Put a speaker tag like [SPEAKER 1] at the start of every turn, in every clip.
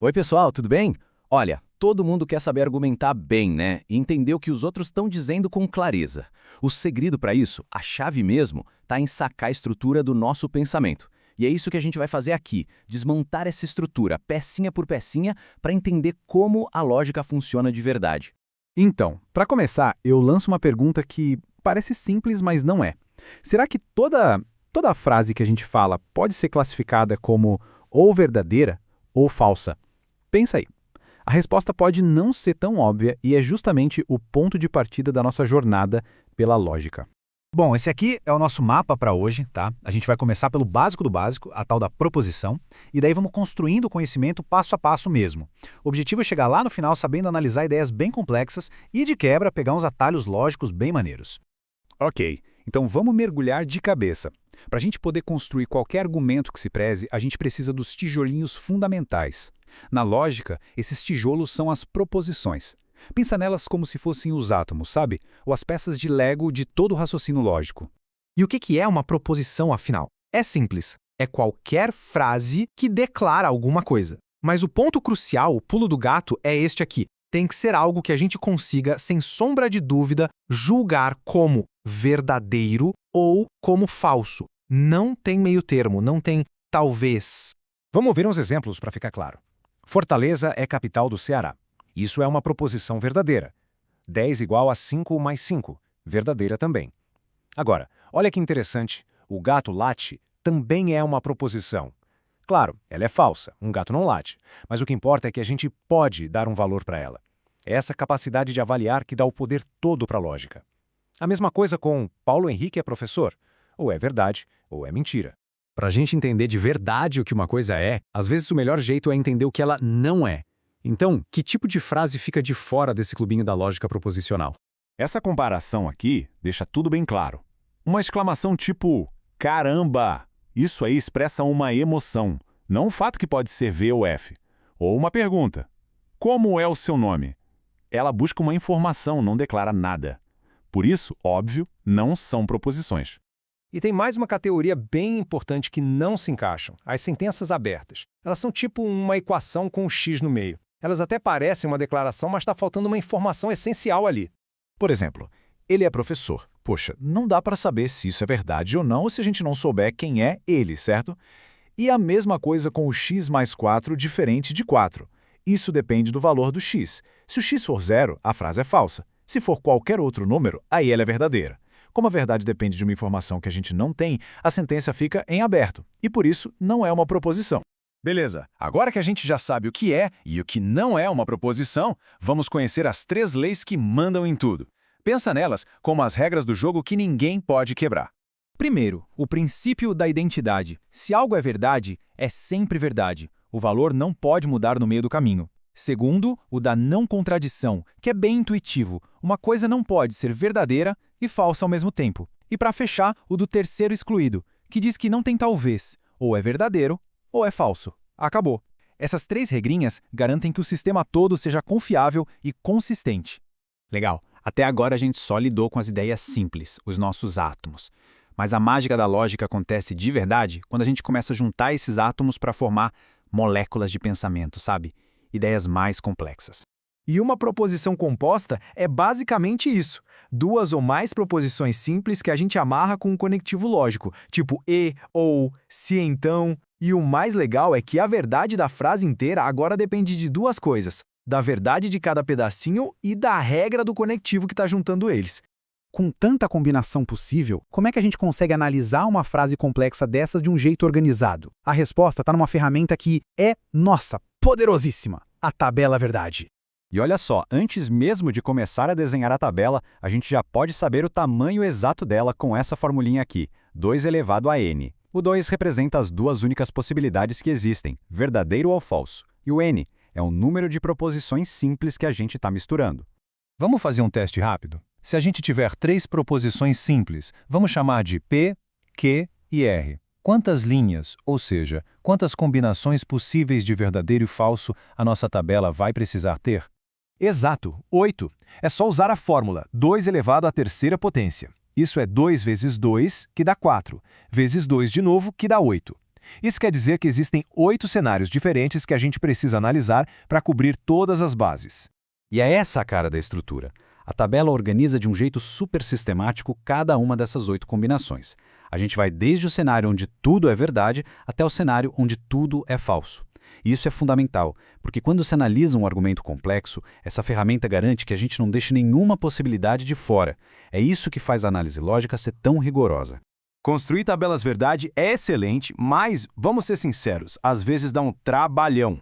[SPEAKER 1] Oi, pessoal, tudo bem? Olha, todo mundo quer saber argumentar bem, né? E entender o que os outros estão dizendo com clareza. O segredo para isso, a chave mesmo, está em sacar a estrutura do nosso pensamento. E é isso que a gente vai fazer aqui, desmontar essa estrutura, pecinha por pecinha, para entender como a lógica funciona de verdade.
[SPEAKER 2] Então, para começar, eu lanço uma pergunta que parece simples, mas não é. Será que toda frase que a gente fala pode ser classificada como ou verdadeira ou falsa? Pensa aí. A resposta pode não ser tão óbvia e é justamente o ponto de partida da nossa jornada pela lógica.
[SPEAKER 3] Bom, esse aqui é o nosso mapa para hoje, tá? A gente vai começar pelo básico do básico, a tal da proposição, e daí vamos construindo o conhecimento passo a passo mesmo. O objetivo é chegar lá no final sabendo analisar ideias bem complexas e, de quebra, pegar uns atalhos lógicos bem maneiros.
[SPEAKER 4] Ok, então vamos mergulhar de cabeça. Para a gente poder construir qualquer argumento que se preze, a gente precisa dos tijolinhos fundamentais. Na lógica, esses tijolos são as proposições. Pensa nelas como se fossem os átomos, sabe? Ou as peças de Lego de todo o raciocínio lógico.
[SPEAKER 5] E o que é uma proposição, afinal? É simples. É qualquer frase que declara alguma coisa. Mas o ponto crucial, o pulo do gato, é este aqui. Tem que ser algo que a gente consiga, sem sombra de dúvida, julgar como verdadeiro ou como falso. Não tem meio termo, não tem talvez.
[SPEAKER 3] Vamos ver uns exemplos para ficar claro. Fortaleza é capital do Ceará. Isso é uma proposição verdadeira. 10 igual a 5 mais 5. Verdadeira também. Agora, olha que interessante. O gato late também é uma proposição. Claro, ela é falsa. Um gato não late. Mas o que importa é que a gente pode dar um valor para ela. É essa capacidade de avaliar que dá o poder todo para a lógica. A mesma coisa com Paulo Henrique é professor. Ou é verdade, ou é mentira.
[SPEAKER 6] Para a gente entender de verdade o que uma coisa é, às vezes o melhor jeito é entender o que ela não é. Então, que tipo de frase fica de fora desse clubinho da lógica proposicional?
[SPEAKER 4] Essa comparação aqui deixa tudo bem claro. Uma exclamação tipo caramba! Isso aí expressa uma emoção, não um fato que pode ser V ou F. Ou uma pergunta. Como é o seu nome? Ela busca uma informação, não declara nada. Por isso, óbvio, não são proposições.
[SPEAKER 3] E tem mais uma categoria bem importante que não se encaixam, as sentenças abertas. Elas são tipo uma equação com um X no meio. Elas até parecem uma declaração, mas está faltando uma informação essencial ali.
[SPEAKER 2] Por exemplo, ele é professor. Poxa, não dá para saber se isso é verdade ou não se a gente não souber quem é ele, certo? E a mesma coisa com o x mais 4 diferente de 4. Isso depende do valor do x. Se o x for zero, a frase é falsa. Se for qualquer outro número, aí ela é verdadeira. Como a verdade depende de uma informação que a gente não tem, a sentença fica em aberto, e por isso não é uma proposição.
[SPEAKER 4] Beleza, agora que a gente já sabe o que é e o que não é uma proposição, vamos conhecer as 3 leis que mandam em tudo. Pensa nelas como as regras do jogo que ninguém pode quebrar.
[SPEAKER 5] Primeiro, o princípio da identidade. Se algo é verdade, é sempre verdade. O valor não pode mudar no meio do caminho. Segundo, o da não contradição, que é bem intuitivo. Uma coisa não pode ser verdadeira e falsa ao mesmo tempo. E para fechar, o do terceiro excluído, que diz que não tem talvez. Ou é verdadeiro, ou é falso. Acabou. Essas 3 regrinhas garantem que o sistema todo seja confiável e consistente.
[SPEAKER 1] Legal. Até agora a gente só lidou com as ideias simples, os nossos átomos. Mas a mágica da lógica acontece de verdade quando a gente começa a juntar esses átomos para formar moléculas de pensamento, sabe? Ideias mais complexas.
[SPEAKER 5] E uma proposição composta é basicamente isso. 2 ou mais proposições simples que a gente amarra com um conectivo lógico, tipo e, ou, se então. E o mais legal é que a verdade da frase inteira agora depende de 2 coisas: da verdade de cada pedacinho e da regra do conectivo que está juntando eles.
[SPEAKER 2] Com tanta combinação possível, como é que a gente consegue analisar uma frase complexa dessas de um jeito organizado? A resposta está numa ferramenta que é, nossa, poderosíssima: a tabela verdade.
[SPEAKER 6] E olha só, antes mesmo de começar a desenhar a tabela, a gente já pode saber o tamanho exato dela com essa formulinha aqui, 2 elevado a n. O 2 representa as 2 únicas possibilidades que existem, verdadeiro ou falso. E o n é o número de proposições simples que a gente está misturando.
[SPEAKER 3] Vamos fazer um teste rápido? Se a gente tiver 3 proposições simples, vamos chamar de P, Q e R. Quantas linhas, ou seja, quantas combinações possíveis de verdadeiro e falso a nossa tabela vai precisar ter?
[SPEAKER 5] Exato, 8. É só usar a fórmula 2 elevado à terceira potência. Isso é 2 vezes 2, que dá 4, vezes 2 de novo, que dá 8.
[SPEAKER 3] Isso quer dizer que existem 8 cenários diferentes que a gente precisa analisar para cobrir todas as bases.
[SPEAKER 6] E é essa a cara da estrutura. A tabela organiza de um jeito super sistemático cada uma dessas 8 combinações. A gente vai desde o cenário onde tudo é verdade até o cenário onde tudo é falso. E isso é fundamental, porque quando se analisa um argumento complexo, essa ferramenta garante que a gente não deixe nenhuma possibilidade de fora. É isso que faz a análise lógica ser tão rigorosa.
[SPEAKER 5] Construir tabelas verdade é excelente, mas, vamos ser sinceros, às vezes dá um trabalhão.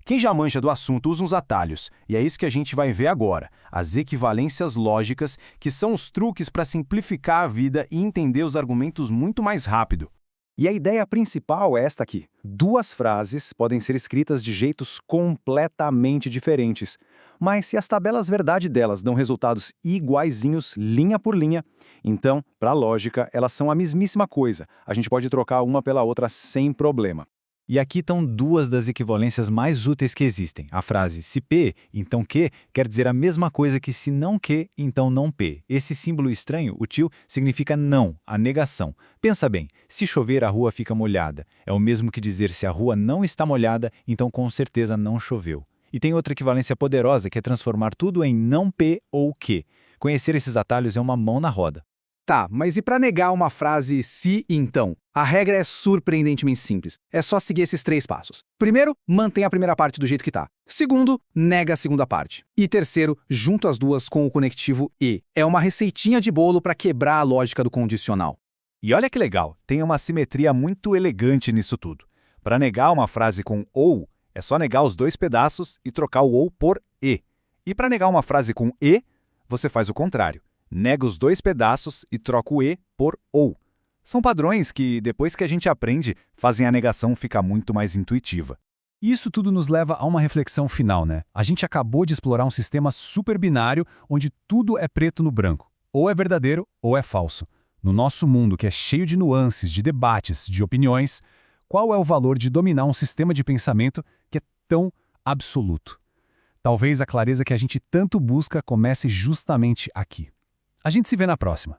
[SPEAKER 5] Quem já manja do assunto usa uns atalhos, e é isso que a gente vai ver agora, as equivalências lógicas, que são os truques para simplificar a vida e entender os argumentos muito mais rápido.
[SPEAKER 3] E a ideia principal é esta aqui. 2 frases podem ser escritas de jeitos completamente diferentes, mas se as tabelas verdade delas dão resultados iguaizinhos, linha por linha, então, para a lógica, elas são a mesmíssima coisa. A gente pode trocar uma pela outra sem problema.
[SPEAKER 5] E aqui estão 2 das equivalências mais úteis que existem. A frase se P, então Q, quer dizer a mesma coisa que se não Q, então não P. Esse símbolo estranho, o til, significa não, a negação. Pensa bem, se chover a rua fica molhada. É o mesmo que dizer se a rua não está molhada, então com certeza não choveu. E tem outra equivalência poderosa que é transformar tudo em não P ou Q. Conhecer esses atalhos é uma mão na roda.
[SPEAKER 7] Tá, mas e para negar uma frase se então? A regra é surpreendentemente simples. É só seguir esses 3 passos. Primeiro, mantém a primeira parte do jeito que tá. Segundo, nega a segunda parte. E terceiro, junta as duas com o conectivo e. É uma receitinha de bolo para quebrar a lógica do condicional.
[SPEAKER 3] E olha que legal, tem uma simetria muito elegante nisso tudo. Para negar uma frase com ou, é só negar os 2 pedaços e trocar o ou por e. E para negar uma frase com e, você faz o contrário. Nega os 2 pedaços e troca o e por ou. São padrões que, depois que a gente aprende, fazem a negação ficar muito mais intuitiva.
[SPEAKER 5] E isso tudo nos leva a uma reflexão final, né? A gente acabou de explorar um sistema super binário onde tudo é preto no branco. Ou é verdadeiro ou é falso. No nosso mundo, que é cheio de nuances, de debates, de opiniões, qual é o valor de dominar um sistema de pensamento que é tão absoluto? Talvez a clareza que a gente tanto busca comece justamente aqui. A gente se vê na próxima.